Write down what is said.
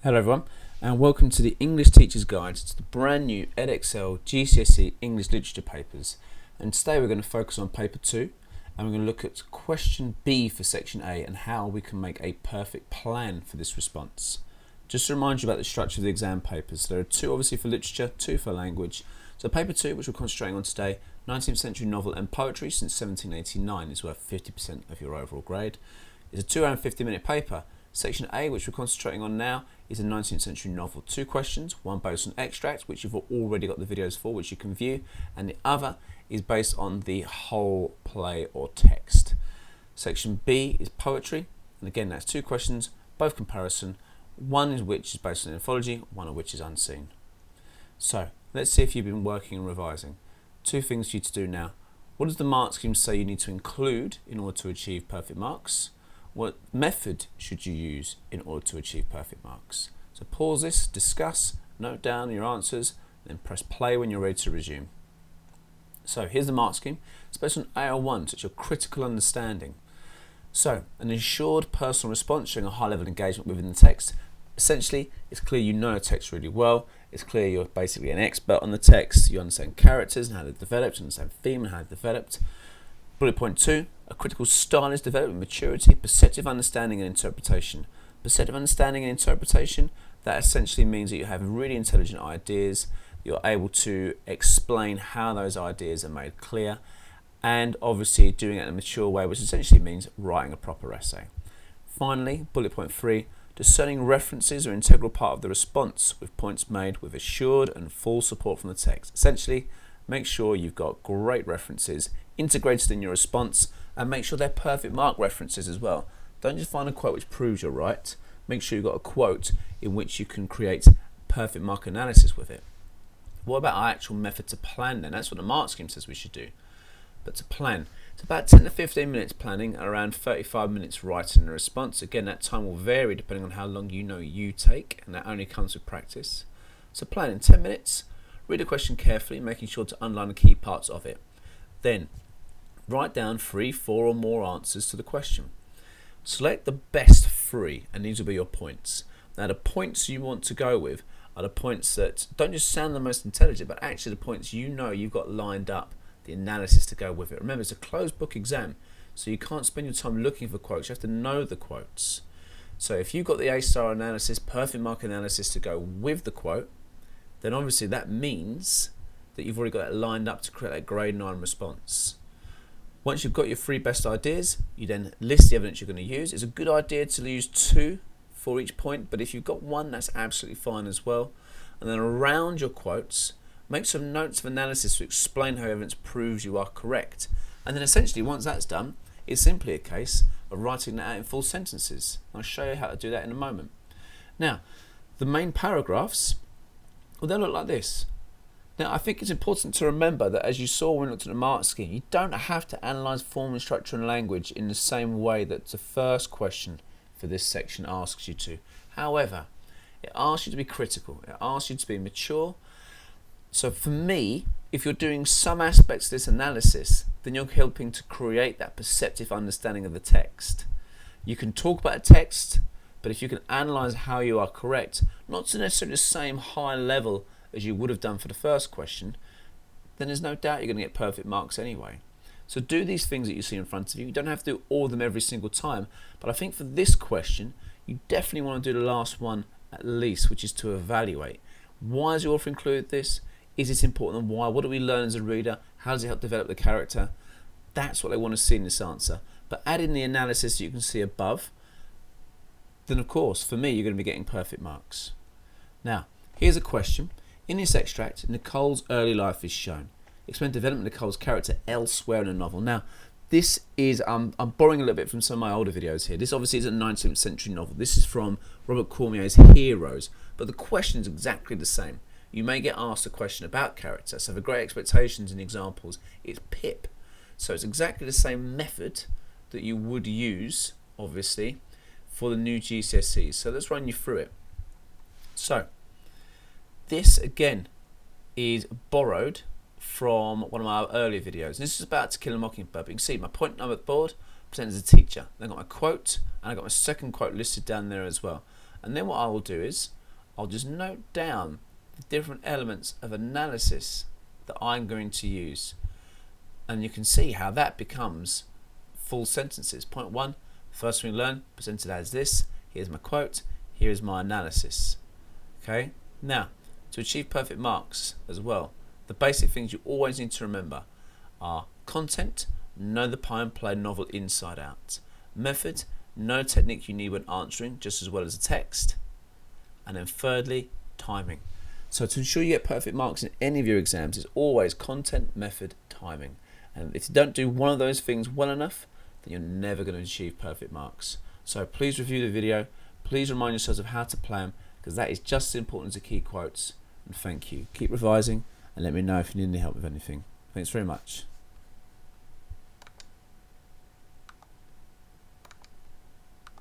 Hello everyone, and welcome to the English Teacher's Guide to the brand new EDEXCEL GCSE English Literature papers. And today we're going to focus on paper 2, and we're going to look at question B for section A and how we can make a perfect plan for this response. Just to remind you about the structure of the exam papers, there are two obviously for literature, two for language. So paper 2, which we're concentrating on today, 19th century novel and poetry since 1789, is worth 50% of your overall grade. It's a 250-minute paper. Section A, which we're concentrating on now, is a 19th century novel. Two questions, one based on extract, which you've already got the videos for, which you can view, and the other is based on the whole play or text. Section B is poetry, and again that's two questions, both comparison, one of which is based on anthology, one of which is unseen. So let's see if you've been working and revising. Two things for you to do now. What does the mark scheme say you need to include in order to achieve perfect marks? What method should you use in order to achieve perfect marks? So pause this, discuss, note down your answers, then press play when you're ready to resume. So here's the mark scheme. It's based on AL1, so it's your critical understanding. So an ensured personal response showing a high level of engagement within the text. Essentially, it's clear you know the text really well. It's clear you're basically an expert on the text. You understand characters and how they're developed, you understand theme and how they're developed. Bullet point 2, a critical style is developed with maturity, perceptive understanding and interpretation. Perceptive understanding and interpretation, that essentially means that you have really intelligent ideas, you're able to explain how those ideas are made clear, and obviously doing it in a mature way, which essentially means writing a proper essay. Finally, bullet point 3, discerning references are an integral part of the response, with points made with assured and full support from the text. Essentially, make sure you've got great references integrated in your response, and make sure they're perfect mark references as well. Don't just find a quote which proves you're right. Make sure you've got a quote in which you can create perfect mark analysis with it. What about our actual method to plan then? That's what the mark scheme says we should do. But to plan, it's about 10 to 15 minutes planning, around 35 minutes writing the response. Again, that time will vary depending on how long you take, and that only comes with practice. So plan in 10 minutes, read the question carefully, making sure to underline the key parts of it. Then, write down 3, 4 or more answers to the question. Select the best 3, and these will be your points. Now, the points you want to go with are the points that don't just sound the most intelligent, but actually the points you know you've got lined up, the analysis to go with it. Remember, it's a closed book exam, so you can't spend your time looking for quotes. You have to know the quotes. So if you've got the A-star analysis, perfect mark analysis to go with the quote, then obviously that means that you've already got it lined up to create that grade 9 response. Once you've got your 3 best ideas, you then list the evidence you're going to use. It's a good idea to use 2 for each point, but if you've got 1, that's absolutely fine as well. And then around your quotes, make some notes of analysis to explain how evidence proves you are correct. And then essentially, once that's done, it's simply a case of writing that out in full sentences. I'll show you how to do that in a moment. Now, the main paragraphs, well, they'll look like this. Now, I think it's important to remember that, as you saw when we looked at the mark scheme, you don't have to analyse form and structure and language in the same way that the first question for this section asks you to. However, it asks you to be critical. It asks you to be mature. So for me, if you're doing some aspects of this analysis, then you're helping to create that perceptive understanding of the text. You can talk about a text, but if you can analyse how you are correct, not to necessarily the same high level as you would have done for the first question, then there's no doubt you're going to get perfect marks anyway. So do these things that you see in front of you. You don't have to do all of them every single time, but I think for this question, you definitely want to do the last one at least, which is to evaluate. Why has the author included this? Is it important and why? What do we learn as a reader? How does it help develop the character? That's what they want to see in this answer. But add in the analysis that you can see above, then of course, for me, you're going to be getting perfect marks. Now, here's a question. In this extract, Nicole's early life is shown. Explain the development of Nicole's character elsewhere in the novel. Now, this is, I'm borrowing a little bit from some of my older videos here. This obviously is a 19th century novel. This is from Robert Cormier's Heroes, but the question is exactly the same. You may get asked a question about character, so for Great Expectations and examples, it's Pip. So it's exactly the same method that you would use, obviously, for the new GCSEs. So let's run you through it. So, this again is borrowed from one of my earlier videos. This is about To Kill a Mockingbird. But you can see my point number at the board, presented as a teacher. Then I got my quote, and I got my second quote listed down there as well. And then what I will do is I'll just note down the different elements of analysis that I'm going to use, and you can see how that becomes full sentences. Point 1, first thing we learn, presented as this. Here's my quote, here is my analysis. Okay, now to achieve perfect marks as well, the basic things you always need to remember are content, know the poem, play novel inside out. Method, know technique you need when answering just as well as the text. And then thirdly, timing. So to ensure you get perfect marks in any of your exams, it's always content, method, timing. And if you don't do one of those things well enough, then you're never going to achieve perfect marks. So please review the video. Please remind yourselves of how to play them, because that is just as important as the key quotes. And thank you. Keep revising and let me know if you need any help with anything. Thanks very much.